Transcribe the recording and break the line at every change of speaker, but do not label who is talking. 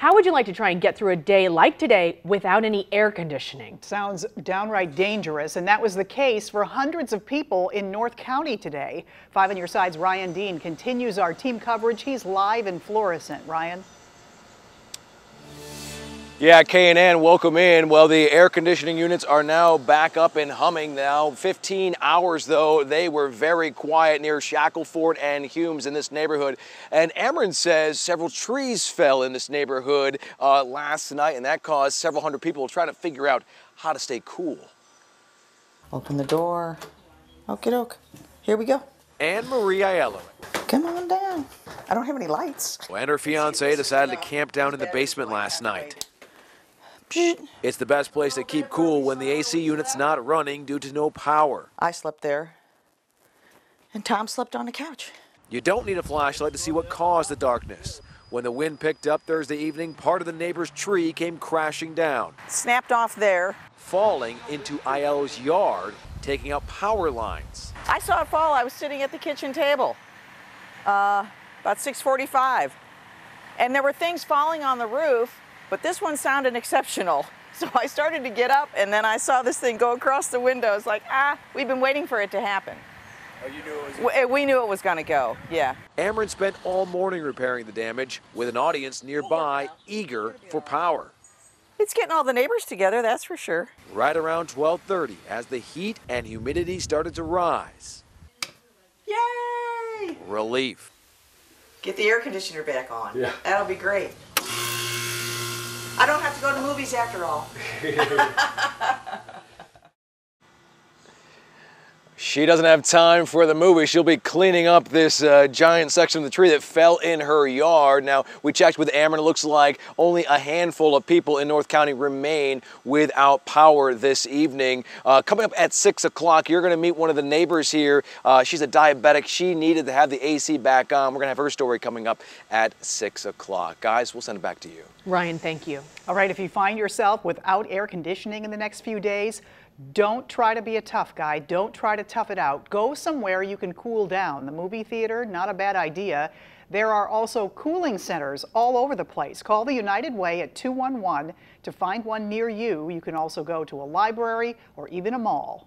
How would you like to try and get through a day like today without any air conditioning?
Sounds downright dangerous, and that was the case for hundreds of people in North County today. 5 on Your Side's Ryan Dean continues our team coverage. He's live in Florissant. Ryan?
Yeah, K&N, welcome in. Well, the air conditioning units are now back up and humming now. 15 hours, though, they were very quiet near Shackleford and Humes in this neighborhood. And Ameren says several trees fell in this neighborhood last night, and that caused several hundred people trying to figure out how to stay cool.
Open the door. Okie doke. Here we go.
And Marie Aiello.
Come on down. I don't have any lights.
And her fiance decided to camp down in the basement last night. It's the best place to keep cool when the AC unit's not running due to no power.
I slept there, and Tom slept on the couch.
You don't need a flashlight to see what caused the darkness. When the wind picked up Thursday evening, part of the neighbor's tree came crashing down.
Snapped off there.
Falling into Aiello's yard, taking out power lines.
I saw it fall. I was sitting at the kitchen table, about 6:45. And there were things falling on the roof, but this one sounded exceptional. So I started to get up, and then I saw this thing go across the window. It's like, we've been waiting for it to happen.
Oh, you knew it was...
We knew it was going to go, yeah.
Ameren spent all morning repairing the damage, with an audience nearby eager for power.
It's getting all the neighbors together, that's for sure.
Right around 12:30, as the heat and humidity started to rise.
Yay!
Relief.
Get the air conditioner back on.
Yeah.
That'll be great. I don't have to go to movies after all.
She doesn't have time for the movie. She'll be cleaning up this giant section of the tree that fell in her yard. Now, we checked with Ameren. It looks like only a handful of people in North County remain without power this evening. Coming up at 6 o'clock, you're going to meet one of the neighbors here. She's a diabetic. She needed to have the AC back on. We're going to have her story coming up at 6 o'clock. Guys, we'll send it back to you.
Ryan, thank you.
All right, if you find yourself without air conditioning in the next few days, don't try to be a tough guy. Don't try to tough it out. Go somewhere you can cool down. The movie theater, not a bad idea. There are also cooling centers all over the place. Call the United Way at 211 to find one near you. You can also go to a library or even a mall.